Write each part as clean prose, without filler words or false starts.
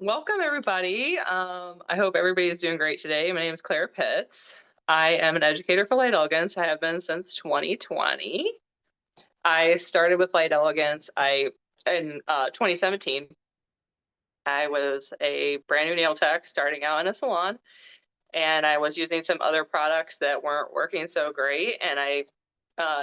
Welcome, everybody. I hope everybody's doing great today. My name is Claire Pitts. I am an educator for Light Elegance. I have been since 2020. I started with Light Elegance. In 2017. I was a brand new nail tech starting out in a salon, and I was using some other products that weren't working so great, and I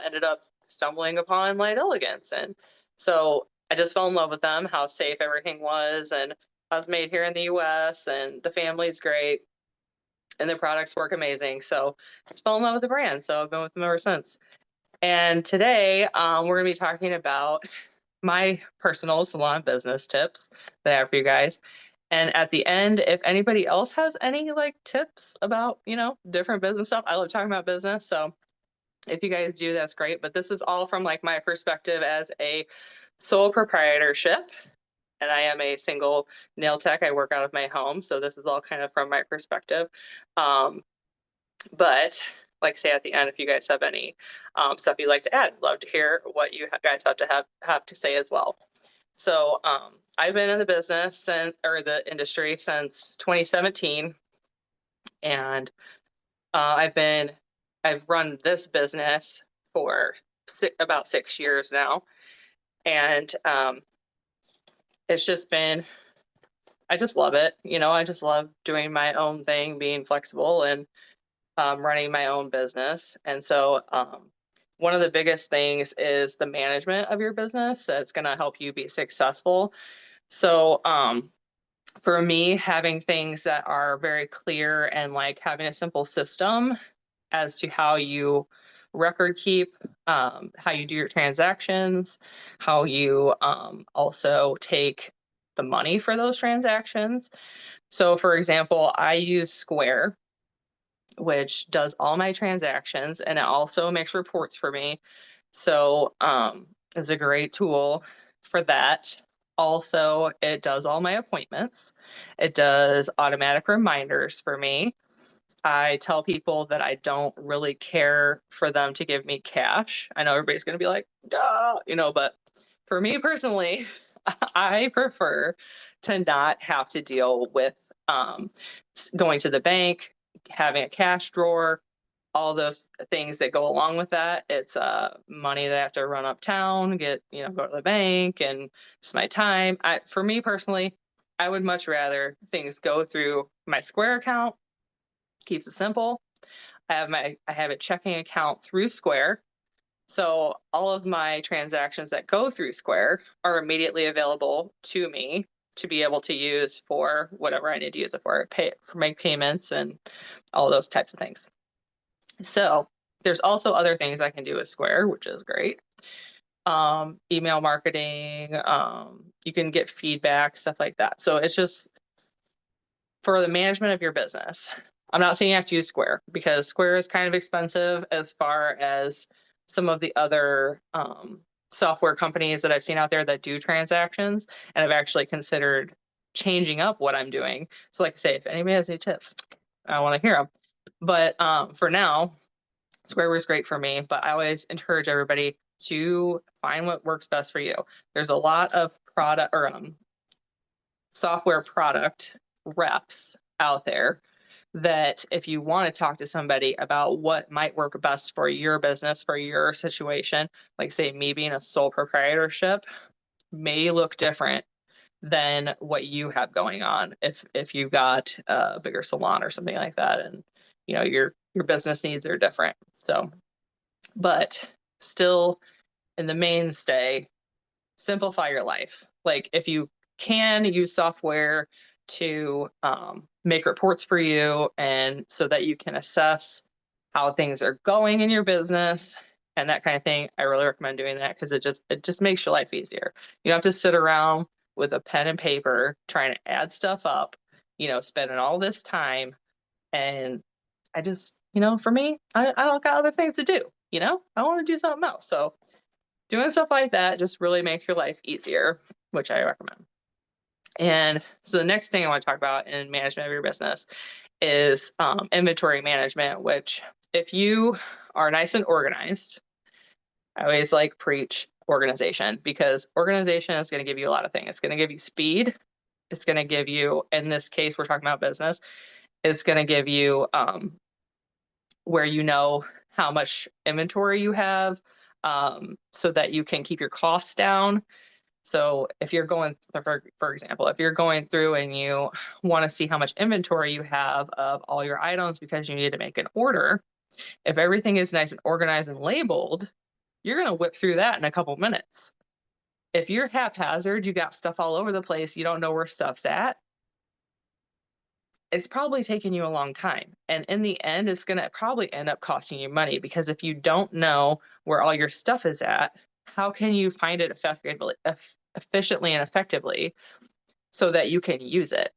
ended up stumbling upon Light Elegance, and so I just fell in love with them, how safe everything was, and I was made here in the US, and the family's great, and the products work amazing. So I just fell in love with the brand. So I've been with them ever since. And today we're going to be talking about my personal salon business tips that I have for you guys. And at the end, if anybody else has any like tips about, different business stuff, I love talking about business. So if you guys do, that's great. But this is all from like my perspective as a sole proprietorship. And I am a single nail tech. I work out of my home. So this is all kind of from my perspective. Um, but like I say at the end, if you guys have any stuff you'd like to add, love to hear what you guys have to say as well. So I've been in the business or the industry since 2017, and I've run this business for about 6 years now, and it's just been I just love it. I just love doing my own thing, being flexible, and running my own business. And so, one of the biggest things is the management of your business that's going to help you be successful. So, for me, having things that are very clear and like having a simple system as to how you record keep, how you do your transactions, how you also take the money for those transactions. So, for example, I use Square, which does all my transactions, and it also makes reports for me. So it's a great tool for that. Also, it does all my appointments. It does automatic reminders for me. I tell people that I don't really care for them to give me cash. I know everybody's going to be like, duh, but for me personally, I prefer to not have to deal with um, going to the bank, having a cash drawer, all those things that go along with that. It's money that I have to run uptown, go to the bank, and just my time. For me personally, I would much rather things go through my Square account. Keeps it simple. I have a checking account through Square, so all of my transactions that go through Square are immediately available to me to be able to use for whatever I need to use it for, make payments and all those types of things. So there's also other things I can do with Square, which is great. Email marketing, you can get feedback, stuff like that. So it's just for the management of your business. I'm not saying you have to use Square because Square is kind of expensive as far as some of the other software companies that I've seen out there that do transactions, and I've actually considered changing up what I'm doing. So like I say, if anybody has any tips, I want to hear them. But for now, Square was great for me, but I always encourage everybody to find what works best for you. There's a lot of product or software product reps out there that if you want to talk to somebody about what might work best for your business, for your situation, like say me being a sole proprietorship, may look different than what you have going on if you've got a bigger salon or something like that, and your business needs are different. So, but still in the mainstay, simplify your life. Like if you can use software to make reports for you and so that you can assess how things are going in your business and that kind of thing, I really recommend doing that because it just makes your life easier. You don't have to sit around with a pen and paper trying to add stuff up, spending all this time. And I just, for me, I don't got other things to do. I want to do something else. So doing stuff like that just really makes your life easier, which I recommend. And so the next thing I want to talk about in management of your business is inventory management, which if you are nice and organized, I always like preach organization because organization is going to give you a lot of things. It's going to give you speed. It's going to give you, in this case, we're talking about business, it's going to give you where you know how much inventory you have, so that you can keep your costs down. So if you're going, for example, if you're going through and you want to see how much inventory you have of all your items because you need to make an order, if everything is nice and organized and labeled, you're going to whip through that in a couple minutes. If you're haphazard, you got stuff all over the place, you don't know where stuff's at, it's probably taking you a long time. And in the end, it's going to probably end up costing you money, because if you don't know where all your stuff is at, how can you find it efficiently and effectively so that you can use it?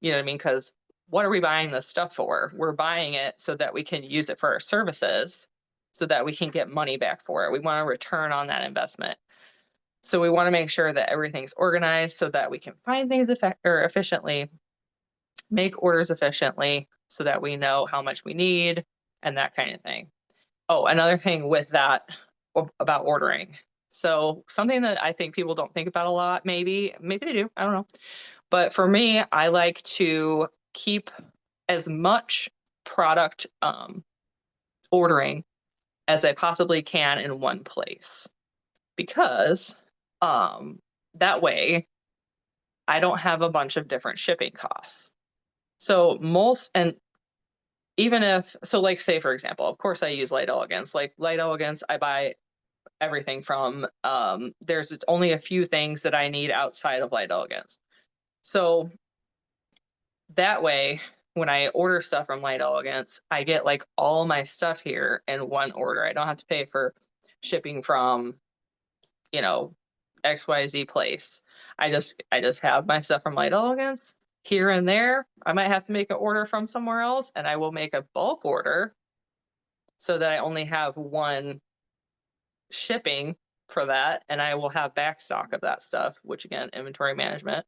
You know what I mean? Because what are we buying this stuff for? We're buying it so that we can use it for our services, so that we can get money back for it. We want a return on that investment. So we want to make sure that everything's organized so that we can find things efficiently, make orders efficiently, so that we know how much we need and that kind of thing. Oh, another thing with that about ordering. So something that I think people don't think about a lot, maybe they do, I don't know. But for me, I like to keep as much product ordering as I possibly can in one place, because that way I don't have a bunch of different shipping costs. So and even if, so like say for example, of course I use Light Elegance. Like Light Elegance, I buy everything from, there's only a few things that I need outside of Light Elegance. So that way, when I order stuff from Light Elegance, I get like all my stuff here in one order. I don't have to pay for shipping from, you know, XYZ place. I just have my stuff from Light Elegance. Here and there, I might have to make an order from somewhere else, and I will make a bulk order so that I only have one shipping for that, and I will have back stock of that stuff, which again, inventory management,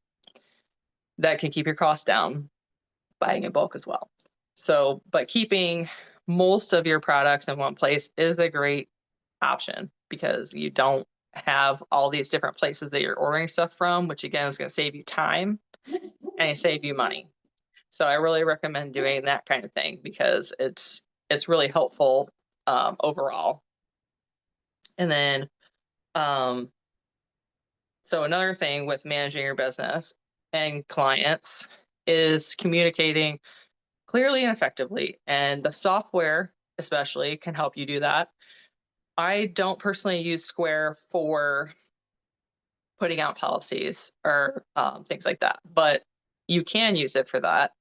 that can keep your costs down, buying in bulk as well. So, but keeping most of your products in one place is a great option, because you don't have all these different places that you're ordering stuff from, which again is going to save you time and save you money. So I really recommend doing that kind of thing, because it's really helpful overall. And then so another thing with managing your business and clients is communicating clearly and effectively, and the software especially can help you do that. I don't personally use Square for putting out policies or things like that, but you can use it for that.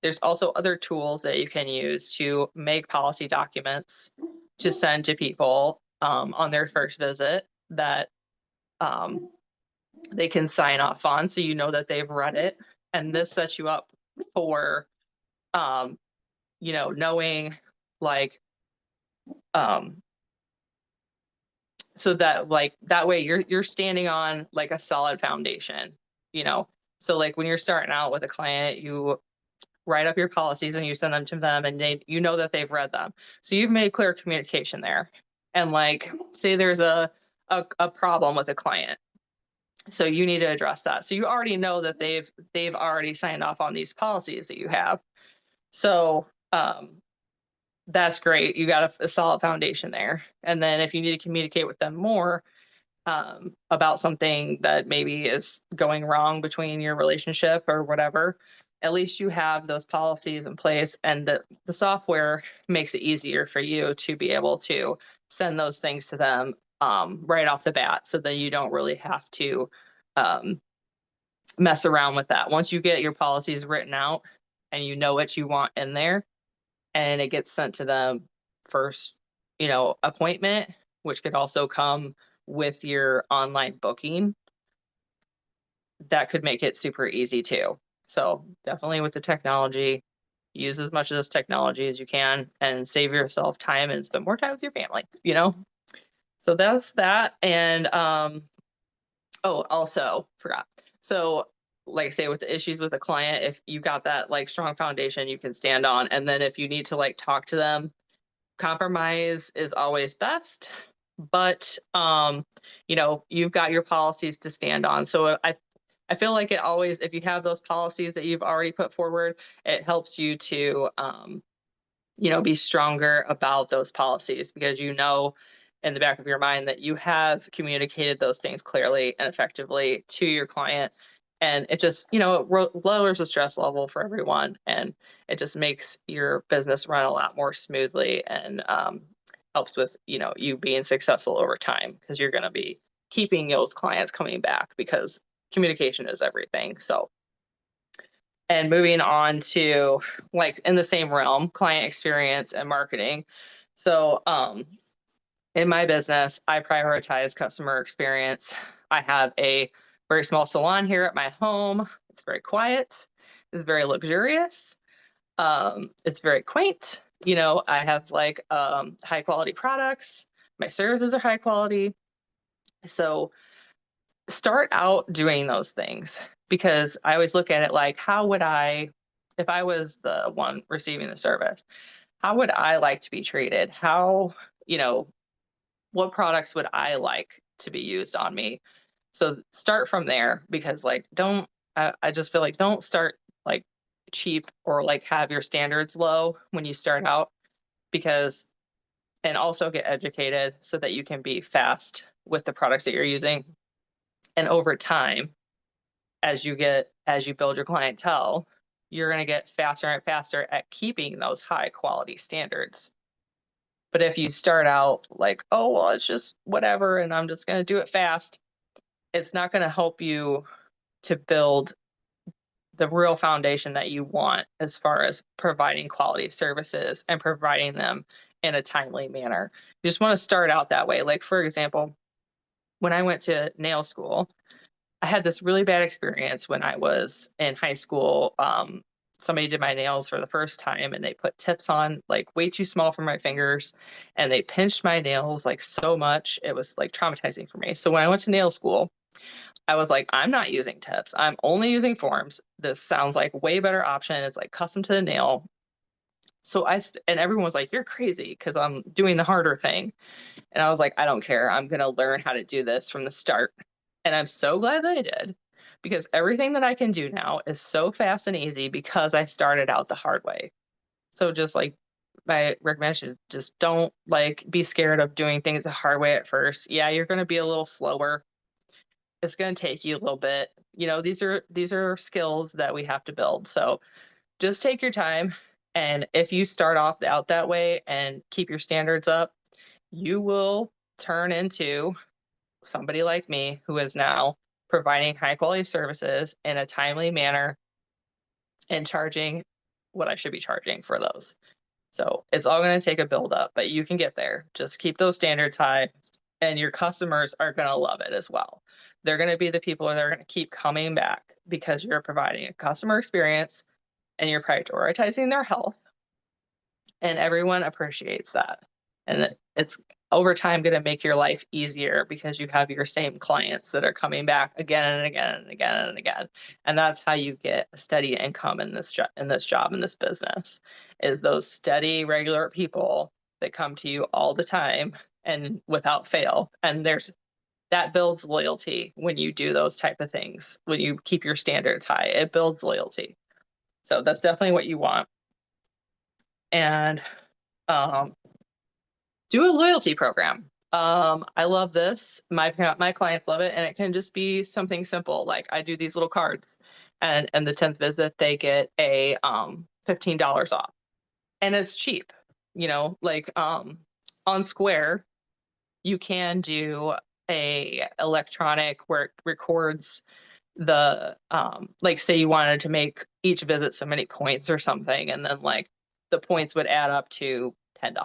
There's also other tools that you can use to make policy documents to send to people on their first visit that they can sign off on, so you know that they've read it. And this sets you up for, you know, knowing like, so that like that way you're standing on like a solid foundation, you know. So like when you're starting out with a client, you write up your policies and you send them to them, and you know that they've read them. So you've made clear communication there. And like say there's a problem with a client, so you need to address that. So you already know that they've already signed off on these policies that you have. So that's great. You got a solid foundation there. And then if you need to communicate with them more about something that maybe is going wrong between your relationship or whatever, at least you have those policies in place, and the software makes it easier for you to be able to send those things to them right off the bat, so that you don't really have to mess around with that. Once you get your policies written out and you know what you want in there, and it gets sent to them first, you know, appointment, which could also come with your online booking, that could make it super easy too. So definitely with the technology, use as much of this technology as you can and save yourself time and spend more time with your family, you know? So that's that. And oh, also forgot. So like I say, with the issues with a client, if you got that like strong foundation you can stand on, and then if you need to like talk to them, compromise is always best. But you know, you've got your policies to stand on. So I I feel like it always, if you have those policies that you've already put forward, it helps you to, be stronger about those policies, because in the back of your mind that you have communicated those things clearly and effectively to your client. And it just, it lowers the stress level for everyone. And it just makes your business run a lot more smoothly, and helps with, you being successful over time, because you're going to be keeping those clients coming back, because communication is everything. So, and moving on to, like, in the same realm, client experience and marketing. So, in my business, I prioritize customer experience. I have a very small salon here at my home. It's very quiet. It's very luxurious. It's very quaint. I have like high quality products. My services are high quality. So start out doing those things, because I always look at it like, how would I, if I was the one receiving the service, how would I like to be treated? You know, what products would I like to be used on me? So start from there, because like, I just feel like don't start like cheap, or like have your standards low when you start out, because, and also get educated so that you can be fast with the products that you're using. And over time, as you build your clientele, you're going to get faster and faster at keeping those high quality standards. But if you start out like, oh, well, it's just whatever, and I'm just going to do it fast, it's not going to help you to build the real foundation that you want, as far as providing quality services and providing them in a timely manner. You just want to start out that way. Like, for example, when I went to nail school, I had this really bad experience when I was in high school. Somebody did my nails for the first time, and they put tips on like way too small for my fingers, and they pinched my nails like so much. It was like traumatizing for me. So when I went to nail school, I was like, I'm not using tips. I'm only using forms. This sounds like way better option. It's like custom to the nail. So and everyone was like, you're crazy, because I'm doing the harder thing. And I was like, I don't care. I'm going to learn how to do this from the start. And I'm so glad that I did, because everything that I can do now is so fast and easy, because I started out the hard way. So just like my recommendation, just don't like be scared of doing things the hard way at first. Yeah, you're going to be a little slower. It's going to take you a little bit. These are skills that we have to build. So just take your time. And if you start off out that way and keep your standards up, you will turn into somebody like me, who is now providing high quality services in a timely manner and charging what I should be charging for those. So it's all going to take a build up, but you can get there. Just keep those standards high, and your customers are going to love it as well. They're going to be the people that are going to keep coming back, because you're providing a customer experience and you're prioritizing their health, and everyone appreciates that. And it's over time going to make your life easier, because you have your same clients that are coming back again and again and again and again. And that's how you get a steady income in this job, in this business, is those steady, regular people that come to you all the time and without fail. And that builds loyalty when you do those type of things. When you keep your standards high, it builds loyalty. So that's definitely what you want. And um, do a loyalty program. I love this. My clients love it, and it can just be something simple. Like, I do these little cards, and the 10th visit they get a $15 off, and it's cheap. Like on Square, you can do a electronic where it records the like, say you wanted to make each visit so many points or something, and then like the points would add up to $10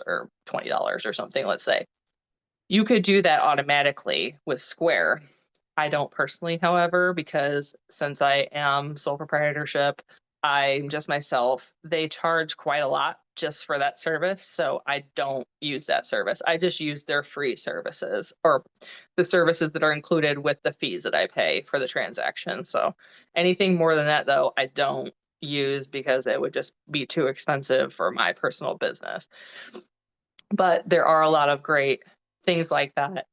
or $20 or something, let's say. You could do that automatically with Square. I don't personally, however, because since I am sole proprietorship, I'm just myself. They charge quite a lot just for that service. So I don't use that service. I just use their free services, or the services that are included with the fees that I pay for the transaction. So anything more than that, though, I don't use, because it would just be too expensive for my personal business. But there are a lot of great things like that,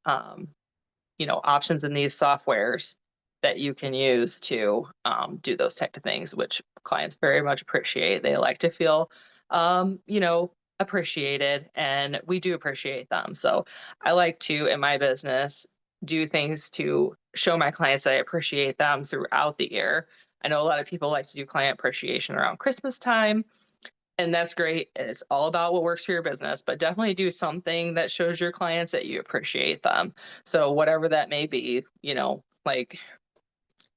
options in these softwares that you can use to do those type of things, which clients very much appreciate. They like to feel, you know, appreciated, and we do appreciate them. So I like to, in my business, do things to show my clients that I appreciate them throughout the year. I know a lot of people like to do client appreciation around Christmas time, and that's great. It's all about what works for your business, but definitely do something that shows your clients that you appreciate them. So whatever that may be, you know, like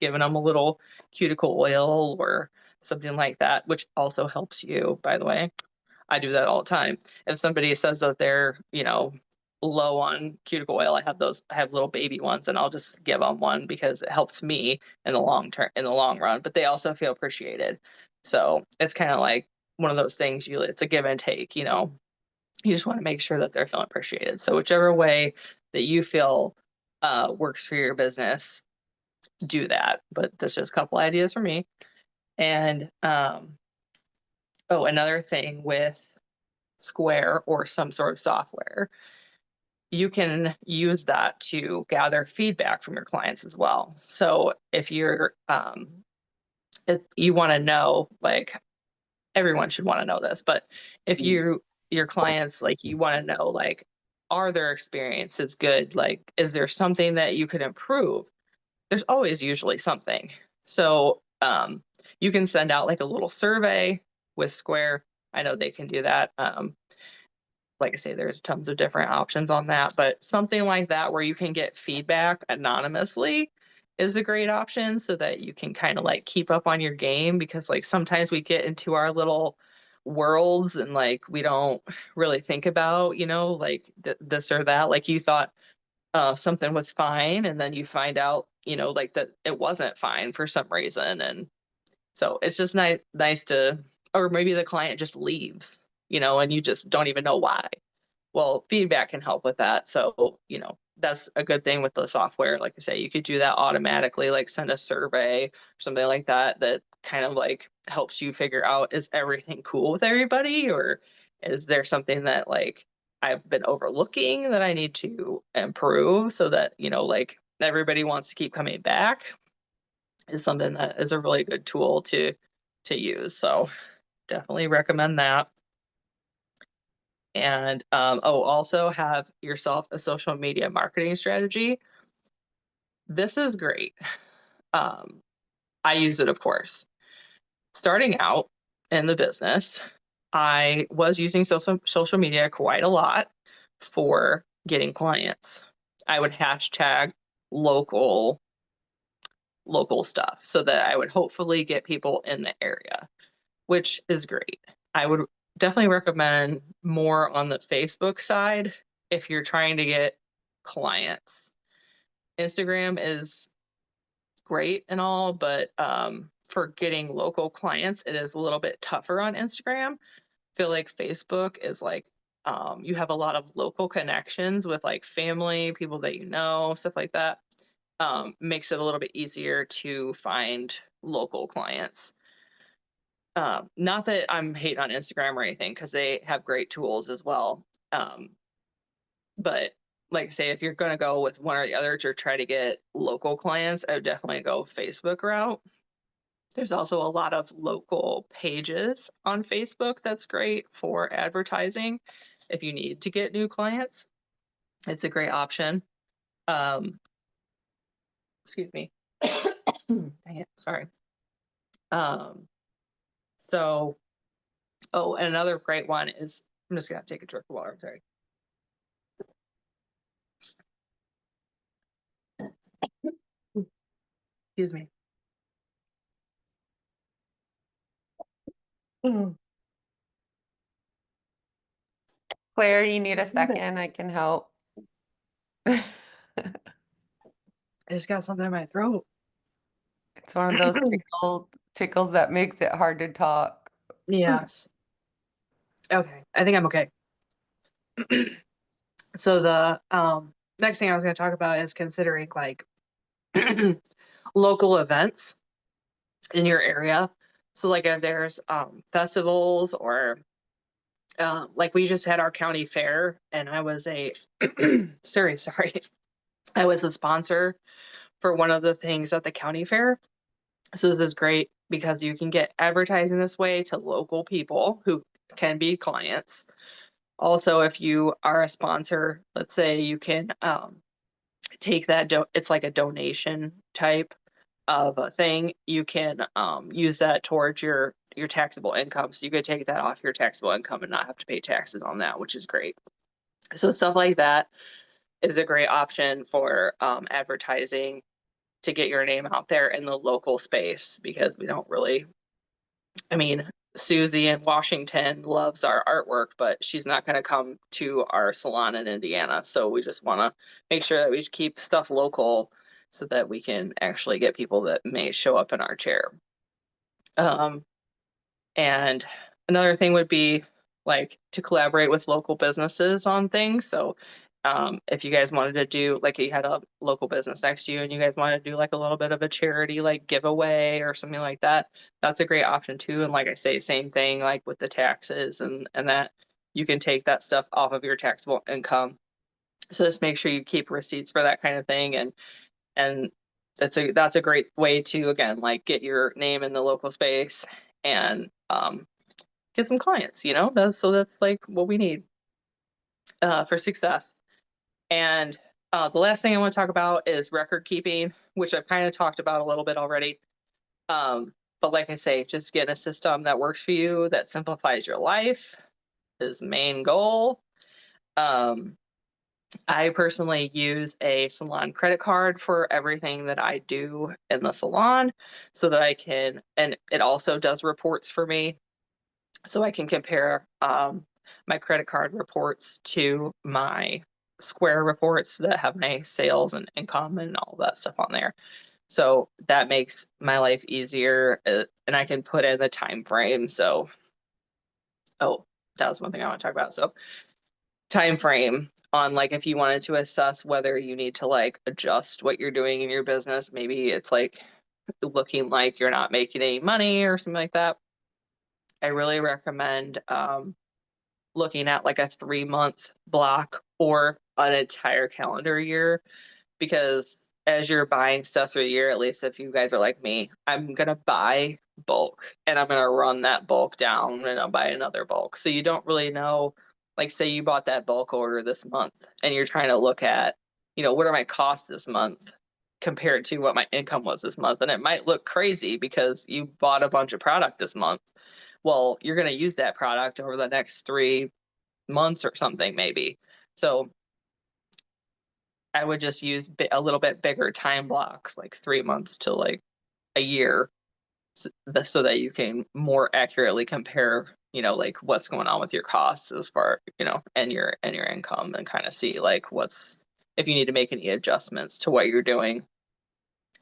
giving them a little cuticle oil or something like that, which also helps you, by the way. I do that all the time. If somebody says that they're, you know, low on cuticle oil, I have little baby ones, and I'll just give them one because it helps me in the long term, in the long run, but they also feel appreciated. So it's kind of like one of those things it's a give and take, you know, you just want to make sure that they're feeling appreciated. So whichever way that you feel works for your business, do that. But that's just a couple ideas for me. And oh, another thing with Square or some sort of software, you can use that to gather feedback from your clients as well. So if you want to know, like, everyone should want to know this, but if your clients, like, you want to know, like, are their experiences good? Like, is there something that you could improve? There's always usually something. So you can send out like a little survey with Square. I know they can do that. Like I say, there's tons of different options on that, but something like that where you can get feedback anonymously is a great option, so that you can kind of like keep up on your game, because like sometimes we get into our little worlds and like we don't really think about, you know, like this or that. Like you thought something was fine, and then you find out, you know, like that it wasn't fine for some reason. And so it's just nice to, or maybe the client just leaves, you know, and you just don't even know why. Well, feedback can help with that. So, you know, that's a good thing with the software. Like I say, you could do that automatically, like send a survey or something like that, that kind of like helps you figure out, is everything cool with everybody? Or is there something that like I've been overlooking that I need to improve, so that, you know, like everybody wants to keep coming back, is something that is a really good tool to use. So definitely recommend that. And oh, also have yourself a social media marketing strategy. This is great. Um, I use it, of course. Starting out in the business, I was using social media quite a lot for getting clients. I would hashtag local local stuff so that I would hopefully get people in the area, which is great. I would definitely recommend more on the Facebook side if you're trying to get clients. Instagram is great and all, but for getting local clients, it is a little bit tougher on Instagram. I feel like Facebook is like, you have a lot of local connections with like family, people that you know, stuff like that. Makes it a little bit easier to find local clients. Not that I'm hating on Instagram or anything, because they have great tools as well. But like I say, if you're going to go with one or the other to try to get local clients, I would definitely go Facebook route. There's also a lot of local pages on Facebook that's great for advertising. If you need to get new clients, it's a great option. Um, excuse me. Dang it, sorry. Um, so, oh, and another great one is, I'm just gonna take a drink of water. I'm sorry. Excuse me. Mm. Claire, you need a second, I can help. I just got something in my throat. It's one of those tickles that makes it hard to talk. Yes. Okay. I think I'm okay. So the next thing I was going to talk about is considering like local events in your area. So like if there's festivals or like we just had our county fair, and I was a sorry, I was a sponsor for one of the things at the county fair. So this is great because you can get advertising this way to local people who can be clients. Also, if you are a sponsor, let's say you can take that, it's like a donation type of a thing. You can use that towards your taxable income. So you could take that off your taxable income and not have to pay taxes on that, which is great. So stuff like that is a great option for advertising to get your name out there in the local space, because we don't really, I mean, Susie in Washington loves our artwork, but she's not going to come to our salon in Indiana. So we just want to make sure that we keep stuff local so that we can actually get people that may show up in our chair. And another thing would be like to collaborate with local businesses on things. So if you guys wanted to do, like, you had a local business next to you and you guys wanted to do like a little bit of a charity like giveaway or something like that, that's a great option too. And like I say, same thing like with the taxes and that you can take that stuff off of your taxable income. So just make sure you keep receipts for that kind of thing. And that's a great way to, again, like, get your name in the local space and get some clients, you know. That's like what we need for success. And the last thing I want to talk about is record keeping, which I've kind of talked about a little bit already. But like I say, just get a system that works for you, that simplifies your life, is the main goal. I personally use a salon credit card for everything that I do in the salon so that I can, and it also does reports for me. So I can compare my credit card reports to my Square reports that have my sales and income and all that stuff on there. So that makes my life easier, and I can put in the time frame. So, oh, that was one thing I want to talk about. So time frame on, like, if you wanted to assess whether you need to like adjust what you're doing in your business, maybe it's like looking like you're not making any money or something like that. I really recommend looking at like a 3-month block or an entire calendar year, because as you're buying stuff through the year, at least if you guys are like me, I'm gonna buy bulk and I'm gonna run that bulk down and I'll buy another bulk. So you don't really know, like, say you bought that bulk order this month and you're trying to look at, you know, what are my costs this month compared to what my income was this month. And it might look crazy because you bought a bunch of product this month. Well, you're going to use that product over the next 3 months or something, maybe. So I would just use a little bit bigger time blocks, like 3 months to like a year, so that you can more accurately compare, you know, like what's going on with your costs as far, you know, and your income, and kind of see like what's, if you need to make any adjustments to what you're doing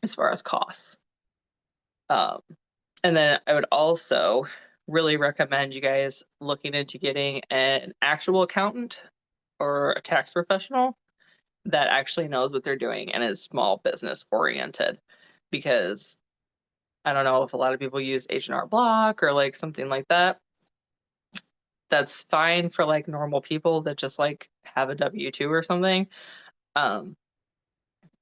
as far as costs. And then I would also really recommend you guys looking into getting an actual accountant or a tax professional that actually knows what they're doing and is small business oriented. Because I don't know if a lot of people use H&R Block or like something like that. That's fine for like normal people that just like have a W-2 or something,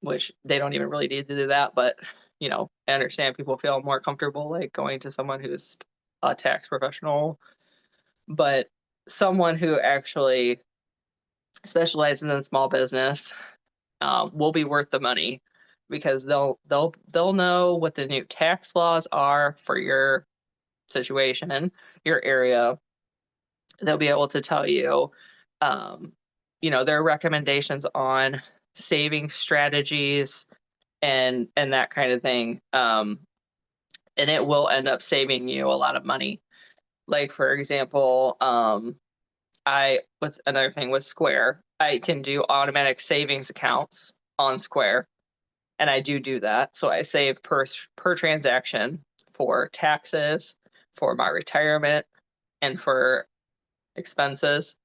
which they don't even really need to do that. But, you know, I understand people feel more comfortable like going to someone who's a tax professional, but someone who actually specializes in small business will be worth the money, because they'll know what the new tax laws are for your situation, your area. They'll be able to tell you, you know, their recommendations on saving strategies and that kind of thing. And it will end up saving you a lot of money. Like, for example, with another thing with Square, I can do automatic savings accounts on Square, and I do that. So I save per transaction for taxes, for my retirement, and for expenses.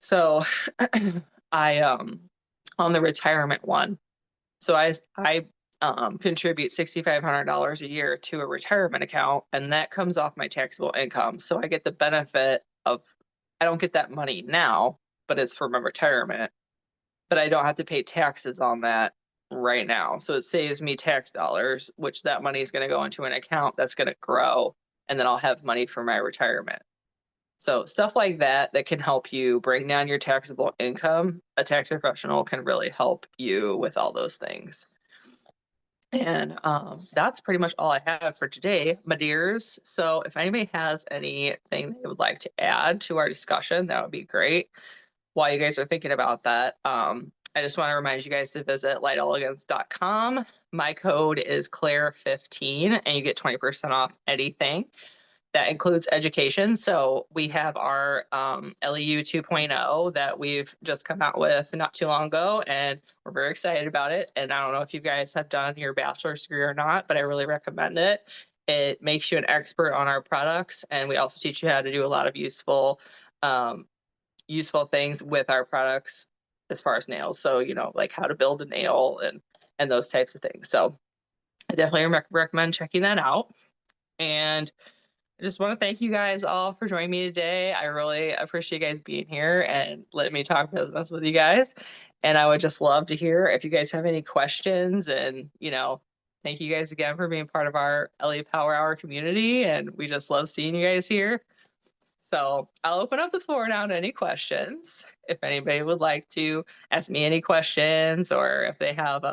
So I on the retirement one, so I contribute $6,500 a year to a retirement account, and that comes off my taxable income. So I get the benefit of, I don't get that money now, but it's for my retirement. But I don't have to pay taxes on that right now. So it saves me tax dollars, which that money is going to go into an account that's going to grow, and then I'll have money for my retirement. So stuff like that that can help you bring down your taxable income, a tax professional can really help you with all those things. And that's pretty much all I have for today, my dears. So if anybody has anything they would like to add to our discussion, that would be great. While you guys are thinking about that, I just want to remind you guys to visit lightelegance.com. My code is Claire15 and you get 20% off anything. That includes education. So we have our LEU 2.0 that we've just come out with not too long ago, and we're very excited about it. And I don't know if you guys have done your bachelor's degree or not, but I really recommend it. It makes you an expert on our products, and we also teach you how to do a lot of useful things with our products as far as nails. So, you know, like how to build a nail and those types of things. So I definitely recommend checking that out. And I just want to thank you guys all for joining me today. I really appreciate you guys being here and letting me talk business with you guys. And I would just love to hear if you guys have any questions. And, you know, thank you guys again for being part of our LA Power Hour community. And we just love seeing you guys here. So I'll open up the floor now to any questions. If anybody would like to ask me any questions, or if they have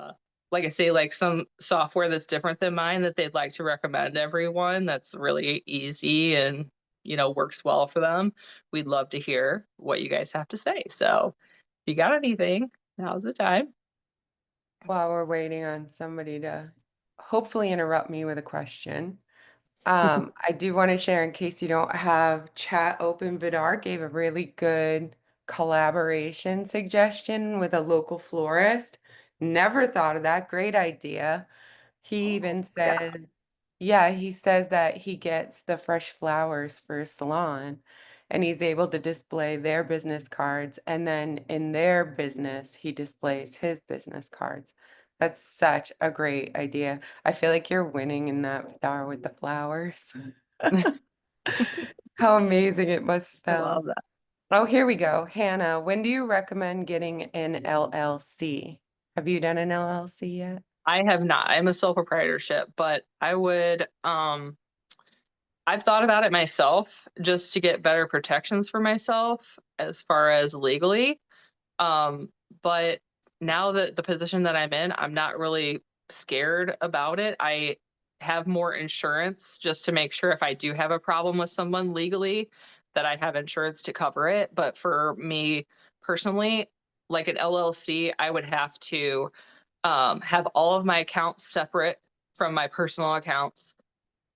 like I say, like some software that's different than mine that they'd like to recommend to everyone, that's really easy and, you know, works well for them, we'd love to hear what you guys have to say. So if you got anything, now's the time. While we're waiting on somebody to hopefully interrupt me with a question, I do want to share in case you don't have chat open, Vidar gave a really good collaboration suggestion with a local florist. Never thought of that. Great idea. He Oh, even yeah. says, yeah, he says that he gets the fresh flowers for his salon and he's able to display their business cards. And then in their business, he displays his business cards. That's such a great idea. I feel like you're winning in that jar with the flowers. How amazing it must I smell. love that. Oh, here we go. Hannah, when do you recommend getting an LLC? Have you done an LLC yet? I have not. I'm a sole proprietorship, but I would I've thought about it myself just to get better protections for myself as far as legally. Um, but now that the position that I'm in, I'm not really scared about it. I have more insurance just to make sure if I do have a problem with someone legally that I have insurance to cover it. But for me personally, like an LLC, I would have to have all of my accounts separate from my personal accounts.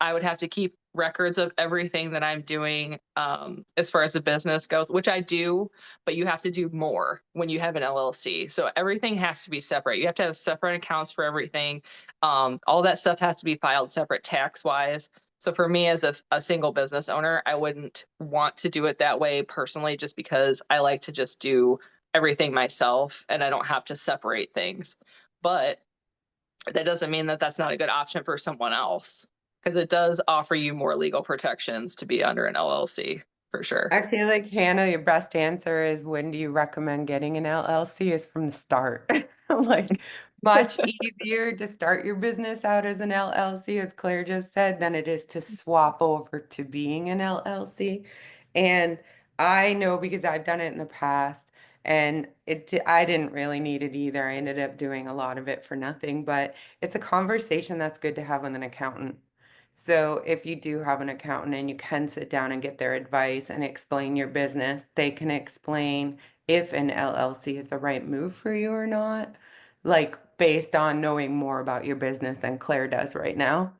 I would have to keep records of everything that I'm doing as far as the business goes, which I do, but you have to do more when you have an LLC. So everything has to be separate. You have to have separate accounts for everything. All that stuff has to be filed separate tax wise. So for me as a single business owner, I wouldn't want to do it that way personally, just because I like to just do everything myself and I don't have to separate things. But that doesn't mean that that's not a good option for someone else, because it does offer you more legal protections to be under an LLC for sure. I feel like Hannah, your best answer is when do you recommend getting an LLC is from the start. Like much easier to start your business out as an LLC, as Claire just said, than it is to swap over to being an LLC. And I know because I've done it in the past and I didn't really need it either. I ended up doing a lot of it for nothing, but it's a conversation that's good to have with an accountant. So if you do have an accountant and you can sit down and get their advice and explain your business, they can explain if an LLC is the right move for you or not, like based on knowing more about your business than Claire does right now.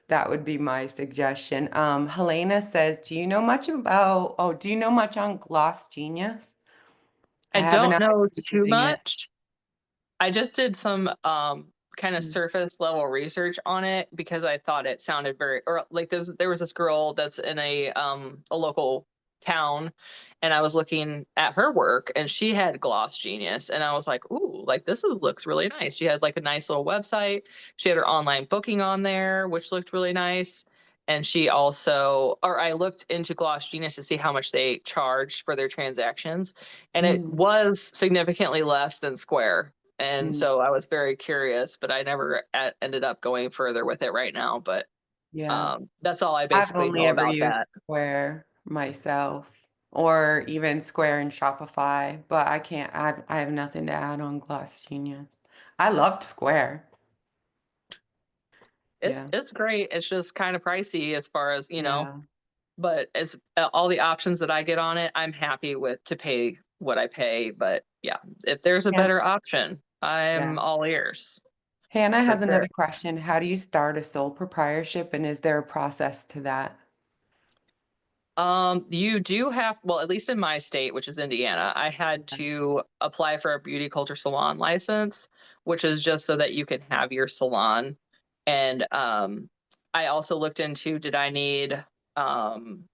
That would be my suggestion. Helena says, do you know much on Gloss Genius? I I haven't don't know actually been too using it. much. I just did some kind of Mm. surface level research on it because I thought it sounded very, or like there was this girl that's in a local town, and I was looking at her work and she had Gloss Genius and I was like, ooh, like looks really nice. She had like a nice little website. She had her online booking on there, which looked really nice. And she also, or I looked into Gloss Genius to see how much they charged for their transactions, and it Mm. was significantly less than Square. And Mm, so I was very curious, but I never ended up going further with it right now. But yeah. that's all I I've basically only know ever about used that. Square myself, or even Square and Shopify, but I have nothing to add on Gloss Genius. I loved Square. Yeah. It's great. It's just kind of pricey as far as, Yeah. but it's all the options that I get on it, I'm happy with to pay what I pay. But yeah, if there's a Yeah. better option, Yeah. I'm all ears Hannah for has sure. another question. How do you start a sole proprietorship, and is there a process to that? You do have, well, at least in my state, which is Indiana, I had to apply for a beauty culture salon license, which is just so that you can have your salon. And I also looked into, did I need um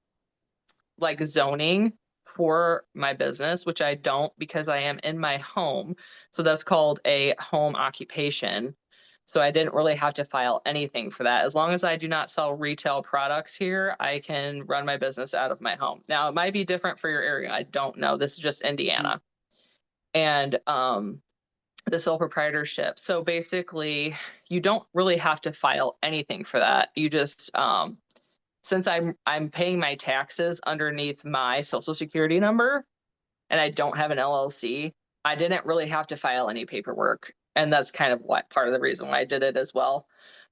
like zoning for my business, which I don't because I am in my home. So that's called a home occupation. So I didn't really have to file anything for that. As long as I do not sell retail products here, I can run my business out of my home. Now, it might be different for your area. I don't know. This is just Indiana. And the sole proprietorship. So basically, you don't really have to file anything for that. You just since I'm paying my taxes underneath my social security number and I don't have an LLC, I didn't really have to file any paperwork. And that's kind of what part of the reason why I did it as well.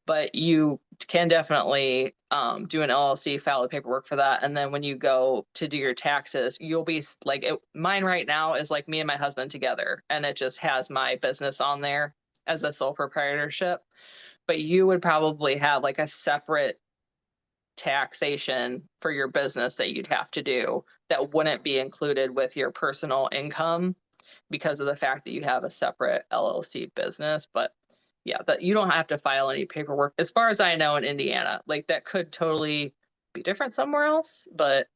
But you can definitely do an LLC, file the paperwork for that. And then when you go to do your taxes, you'll be like, mine right now is like me and my husband together, and it just has my business on there as a sole proprietorship. But you would probably have like a separate taxation for your business that you'd have to do that wouldn't be included with your personal income because of the fact that you have a separate LLC business. But yeah, that you don't have to file any paperwork as far as I know in Indiana. Like that could totally be different somewhere else, but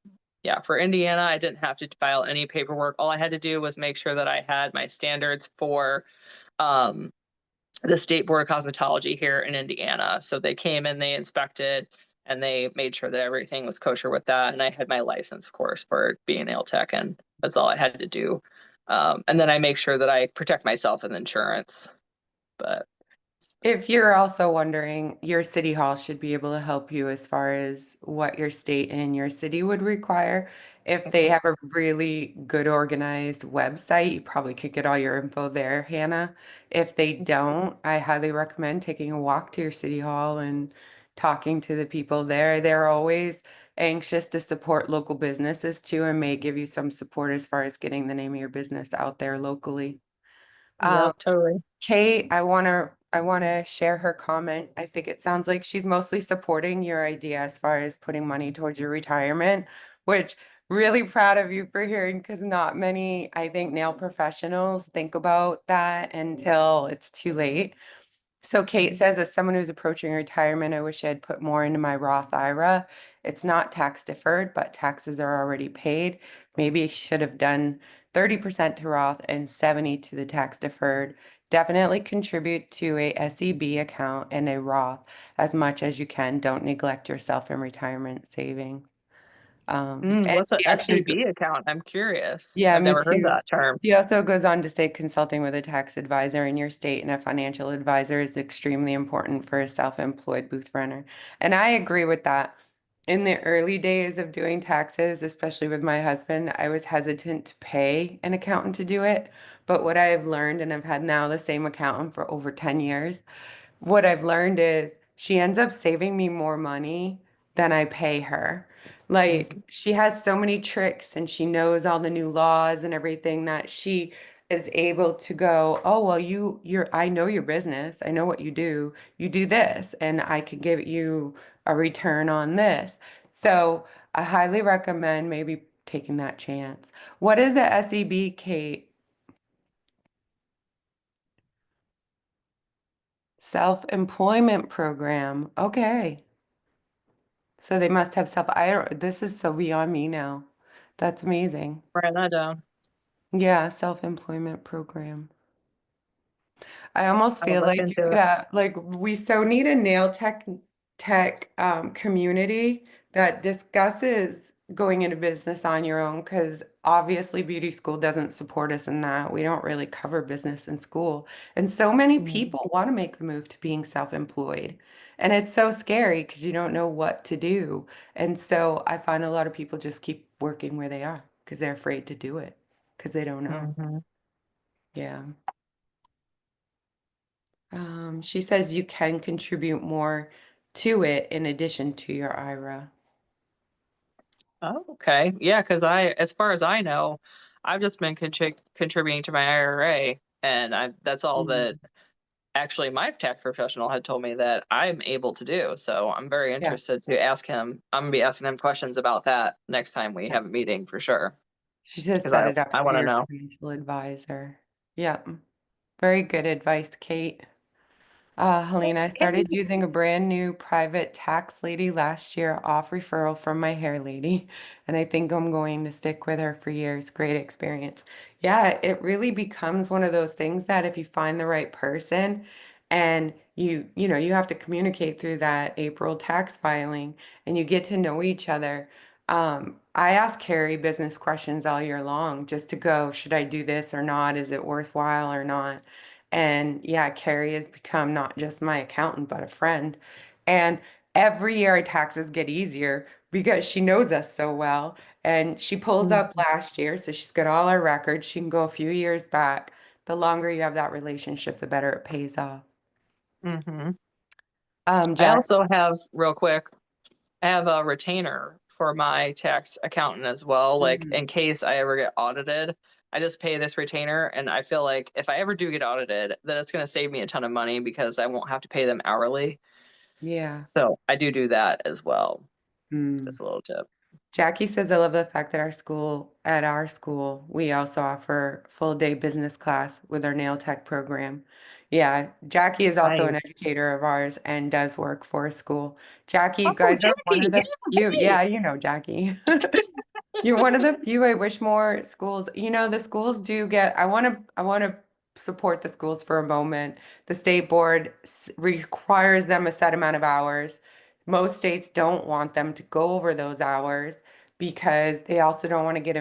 yeah, for Indiana, I didn't have to file any paperwork. All I had to do was make sure that I had my standards for um the State Board of Cosmetology here in Indiana. So they came and they inspected and they made sure that everything was kosher with that. And I had my license, of course, for being a nail tech, and that's all I had to do. And then I make sure that I protect myself with insurance. But If you're also wondering, your city hall should be able to help you as far as what your state and your city would require. If they have a really good organized website, you probably could get all your info there, Hannah. If they don't, I highly recommend taking a walk to your city hall and talking to the people there. They're always anxious to support local businesses too, and may give you some support as far as getting the name of your business out there locally. Um, yep, totally. Kate, I wanna share her comment. I think it sounds like she's mostly supporting your idea as far as putting money towards your retirement, which really proud of you for hearing because not many, I think, nail professionals think about that until it's too late. So Kate says, as someone who's approaching retirement, I wish I'd put more into my Roth IRA. It's not tax deferred, but taxes are already paid. Maybe I should have done 30% to Roth and 70 to the tax deferred. Definitely contribute to a SEB account and a Roth as much as you can. Don't neglect yourself in retirement savings. And What's a she actually SEB account? I'm curious. yeah, I've me never heard too. that term. He also goes on to say consulting with a tax advisor in your state and a financial advisor is extremely important for a self-employed booth runner. And I agree with that. In the early days of doing taxes, especially with my husband, I was hesitant to pay an accountant to do it. But what I have learned, and I've had now the same accountant for over 10 years, what I've learned is she ends up saving me more money than I pay her. Like Mhm. she has so many tricks and she knows all the new laws and everything that she is able to go, oh, well, I know your business. I know what you do. You do this, and I can give you a return on this. So I highly recommend maybe taking that chance. What is the SEB, Kate? Self-employment program. Okay. So they must have I don't, this is so beyond me now. That's amazing. Write that down. Yeah, self-employment program. I almost I'll feel look like you into could it. like we so need a nail tech community that discusses going into business on your own because obviously beauty school doesn't support us in that. We don't really cover business in school. And so many Mm. people want to make the move to being self-employed. And it's so scary because you don't know what to do. And so I find a lot of people just keep working where they are because they're afraid to do it because they don't know. Mhm. Yeah. She says you can contribute more to it in addition to your IRA. Oh, okay. Yeah, because as far as I know, I've just been contributing to my IRA, and that's all that Mm. actually my tax professional had told me that I'm able to do. So I'm very Yeah. interested to ask him. I'm gonna be asking him questions about that next time we have a meeting for sure. She says Because set it up I for want to your know. financial advisor. Yeah, very good advice, Kate. Helena, I Okay. started using a brand new private tax lady last year off referral from my hair lady, and I think I'm going to stick with her for years. Great experience. Yeah, it really becomes one of those things that if you find the right person and you have to communicate through that April tax filing and you get to know each other. I ask Carrie business questions all year long just to go, should I do this or not? Is it worthwhile or not? And yeah, Carrie has become not just my accountant, but a friend. And every year our taxes get easier because she knows us so well. And she pulls up last year, so she's got all our records. She can go a few years back. The longer you have that relationship, the better it pays off. Mm-hmm. I Jack. also have, real quick, I have a retainer for my tax accountant as well. Like in Mhm. case I ever get audited, I just pay this retainer. And I feel like if I ever do get audited, then it's going to save me a ton of money because I won't have to pay them hourly. Yeah. So I do that as well. Mm. Just a little tip. Jackie says, I love the fact that at our school, we also offer full day business class with our nail tech program. Yeah, Jackie is also an Nice. educator of ours and does work for a school. Jackie, you Oh, guys are one Jackie. of the few. Yeah, Yeah, you know, Jackie. You're one of the few. I wish more schools, the schools do get, I want to support the schools for a moment. The state board requires them a set amount of hours. Most states don't want them to go over those hours because they also don't want to get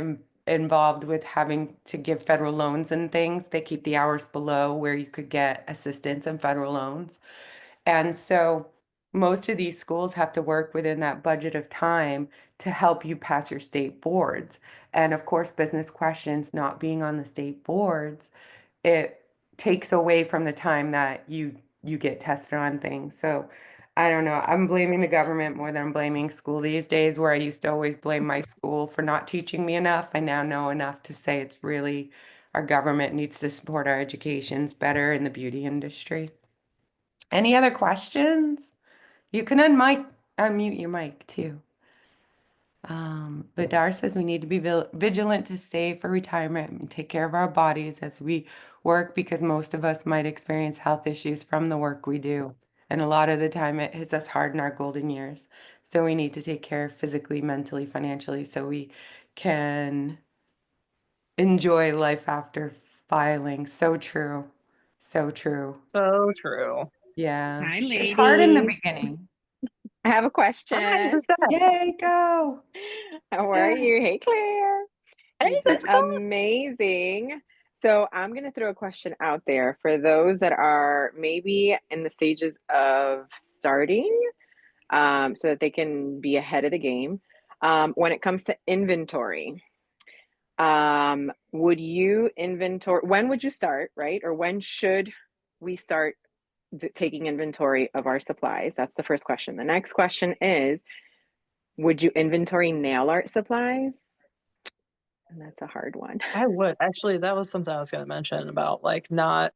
involved with having to give federal loans and things. They keep the hours below where you could get assistance and federal loans. And so most of these schools have to work within that budget of time to help you pass your state boards. And of course, business questions not being on the state boards, it takes away from the time that you get tested on things. So I don't know. I'm blaming the government more than I'm blaming school these days, where I used to always blame my school for not teaching me enough. I now know enough to say it's really our government needs to support our educations better in the beauty industry. Any other questions? You can unmute your mic too. Vidar says we need to be vigilant to save for retirement and take care of our bodies as we work because most of us might experience health issues from the work we do. And a lot of the time it hits us hard in our golden years. So we need to take care physically, mentally, financially so we can enjoy life after filing. So true. So true. so true. Yeah. Hi, It's hard in the ladies. beginning. I have a Hi, question. who's that? Yay, go. How are Yes. you? Hey, Claire. Hey, You've been how's it going? amazing. So, I'm going to throw a question out there for those that are maybe in the stages of starting, so that they can be ahead of the game. When it comes to inventory, would you inventory, when would you start, right? Or when should we start taking inventory of our supplies? That's the first question. The next question is, would you inventory nail art supplies? And that's a hard one. I would actually. That was something I was going to mention about like not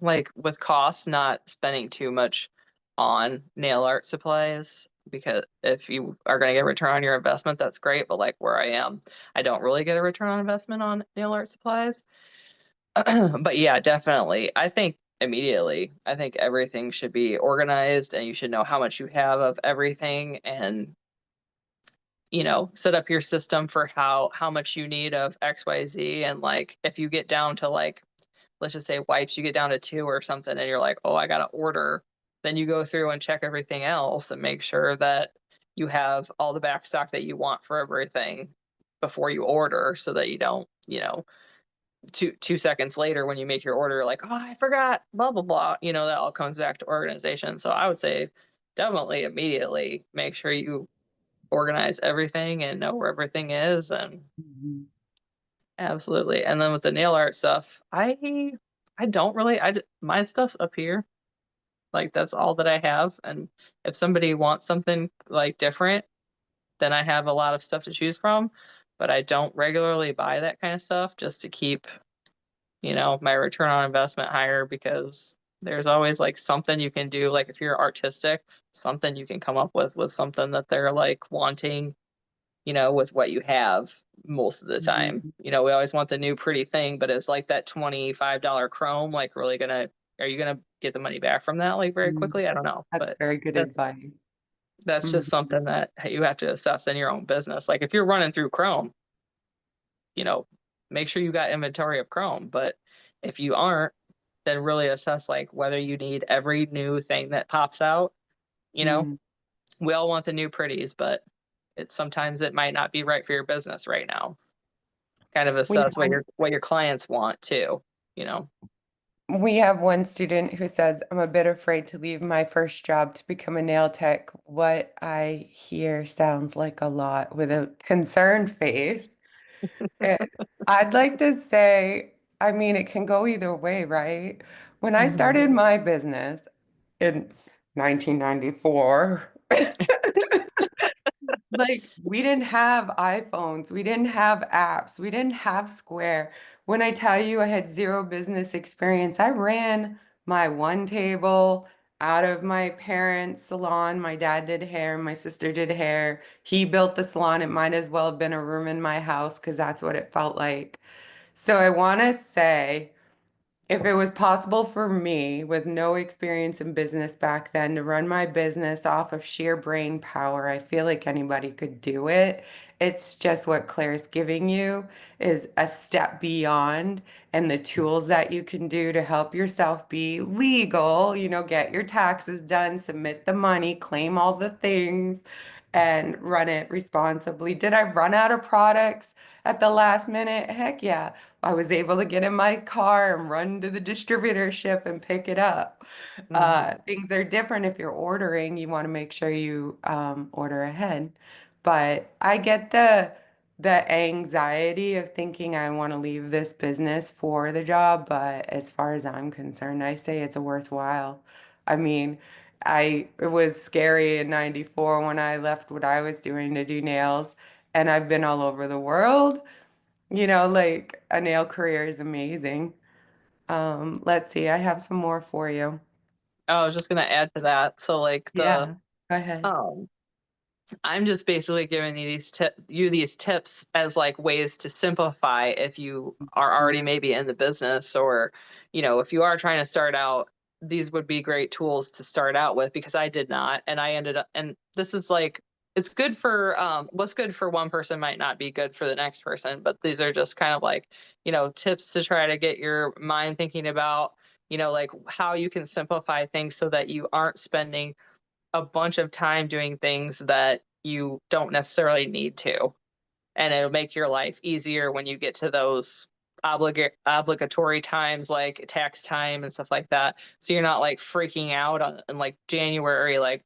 like with costs, not spending too much on nail art supplies because if you are going to get a return on your investment, that's great. But like where I am, I don't really get a return on investment on nail art supplies. But yeah, definitely. I think immediately, I think everything should be organized and you should know how much you have of everything and set up your system for how much you need of XYZ. And like if you get down to like, let's just say wipes, you get down to two or something and you're like, oh, I gotta order, then you go through and check everything else and make sure that you have all the back stock that you want for everything before you order, so that you don't, two seconds later when you make your order, like, oh, I forgot, blah, blah, blah, that all comes back to organization. So I would say definitely immediately make sure you organize everything and know where everything is. And Mhm. absolutely. And then with the nail art stuff, I don't really, my stuff's up here. Like, that's all that I have. And if somebody wants something like different, then I have a lot of stuff to choose from. But I don't regularly buy that kind of stuff, just to keep, my return on investment higher, because there's always like something you can do. Like, if you're artistic, something you can come up with something that they're like wanting, with what you have most of the time. Mhm. We always want the new pretty thing, but it's like that $25 chrome, like, are you gonna get the money back from that like very Mhm. quickly? I don't know. That's But very good that's advice. that's Mhm. just something that you have to assess in your own business. Like, if you're running through chrome, you know, make sure you got inventory of chrome. But if you aren't, then really assess like whether you need every new thing that pops out. You know, Mhm. we all want the new pretties, but sometimes it might not be right for your business right now. Kind of We assess have what your clients want too, we have one student who says, I'm a bit afraid to leave my first job to become a nail tech. What I hear sounds like a lot, with a concerned face. And I'd like to say, I mean, it can go either way, right? When I Mhm. started my business in 1994, like, we didn't have iPhones, we didn't have apps, we didn't have Square. When I tell you I had zero business experience, I ran my one table out of my parents' salon. My dad did hair, my sister did hair. He built the salon. It might as well have been a room in my house because that's what it felt like. So I want to say, if it was possible for me with no experience in business back then to run my business off of sheer brain power, I feel like anybody could do it. It's just what Claire's giving you is a step beyond, and the tools that you can do to help yourself be legal, get your taxes done, submit the money, claim all the things, and run it responsibly. Did I run out of products at the last minute? Heck yeah. I was able to get in my car and run to the distributorship and pick it up. Mhm. Things are different if you're ordering. You want to make sure you order ahead. But I get the anxiety of thinking I want to leave this business for the job. But as far as I'm concerned, I say it's a worthwhile. I mean, it was scary in 94 when I left what I was doing to do nails, and I've been all over the world. Like, a nail career is amazing. Let's see, I have some more for you. I was just gonna add to that. So like Yeah, go ahead. um I'm just basically giving you these tips as like ways to simplify if you are already maybe in the business, or if you are trying to start out. These would be great tools to start out with, because I did not, and I ended up, and this is like, it's good for what's good for one person might not be good for the next person, but these are just kind of like, tips to try to get your mind thinking about, like how you can simplify things so that you aren't spending a bunch of time doing things that you don't necessarily need to. And it'll make your life easier when you get to those obligatory times, like tax time and stuff like that. So you're not like freaking out in like January, like,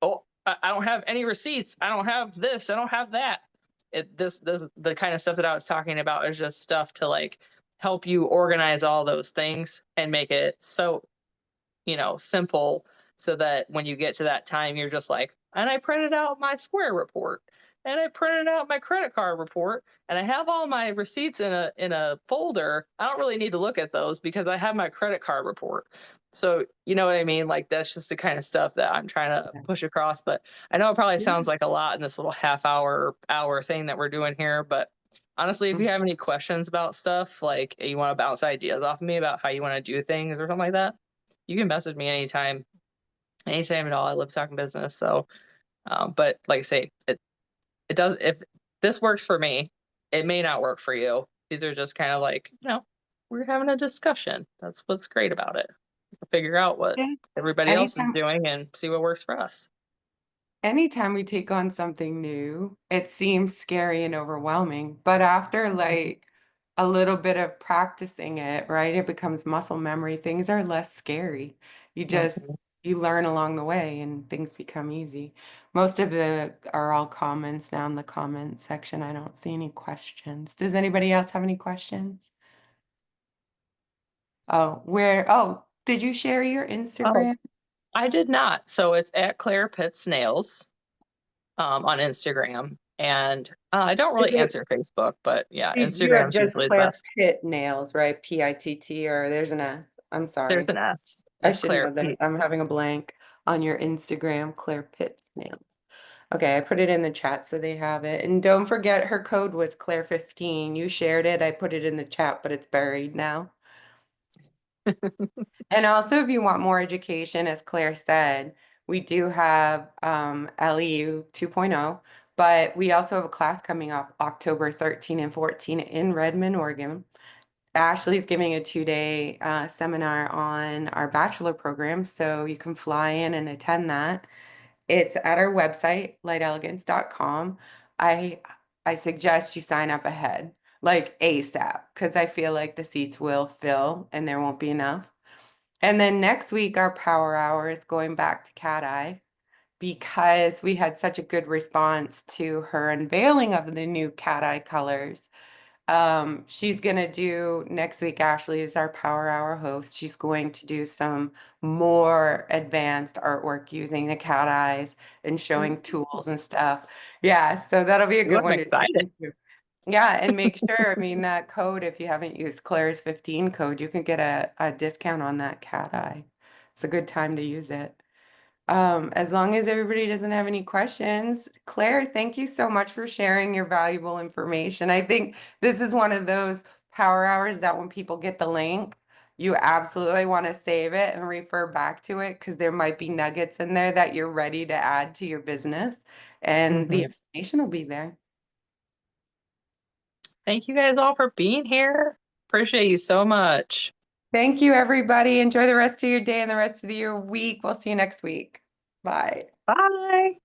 oh, I don't have any receipts. I don't have this. I don't have that. This the kind of stuff that I was talking about is just stuff to like help you organize all those things and make it so simple, so that when you get to that time, you're just like, and I printed out my Square report, and I printed out my credit card report, and I have all my receipts in a folder. I don't really need to look at those because I have my credit card report. So, you know what I mean? Like, that's just the kind of stuff that I'm trying to push across. But I know it probably Yeah. sounds like a lot in this little hour thing that we're doing here. But honestly, if you have any questions about stuff, like you want to bounce ideas off of me about how you want to do things or something like that, you can message me anytime at all. I love talking business. So, but like I say, it does. If this works for me, it may not work for you. These are just kind of like, we're having a discussion. That's what's great about it. We can figure out what Yeah. everybody else is Anytime, doing and see what works for us. anytime we take on something new, it seems scary and overwhelming. But after like a little bit of practicing it, right, it becomes muscle memory. Things are less scary. You just Mhm. you learn along the way and things become easy. Most of it are all comments now in the comment section. I don't see any questions. Does anybody else have any questions? Oh, did you share your Oh, Instagram? I did not. So it's at Claire Pitts Nails on Instagram. And I don't Is really it answer Facebook, but yeah, You have Instagram's just usually the Claire best. Pitt nails, right? Pitt, or there's an S. I'm There's sorry. an S. I Yeah, should Claire know this. P. I'm having a blank on your Instagram, Claire Pitts nails. Okay, I put it in the chat so they have it. And don't forget her code was Claire15. You shared it. I put it in the chat, but it's buried now. And also, if you want more education, as Claire said, we do have LEU 2.0, but we also have a class coming up October 13 and 14 in Redmond, Oregon. Ashley's giving a 2-day seminar on our bachelor program, so you can fly in and attend that. It's at our website, lightelegance.com. I I suggest you sign up ahead, like ASAP, because I feel like the seats will fill and there won't be enough. And then next week, our power hour is going back to Cat Eye because we had such a good response to her unveiling of the new Cat Eye colors. She's gonna do next week. Ashley is our Power Hour host. She's going to do some more advanced artwork using the cat eyes and showing tools and stuff. Yeah, so that'll be a Ooh, good I'm one to tune excited. into. Yeah, and make sure, I mean, that code, if you haven't used Claire's 15 code, you can get a discount on that cat eye. It's a good time to use it. As long as everybody doesn't have any questions, Claire, thank you so much for sharing your valuable information. I think this is one of those power hours that when people get the link, you absolutely want to save it and refer back to it because there might be nuggets in there that you're ready to add to your business, and the Mhm. information will be there. Thank you guys all for being here. Appreciate you so much. Thank you, everybody. Enjoy the rest of your day and the rest of your week. We'll see you next week. Bye. Bye.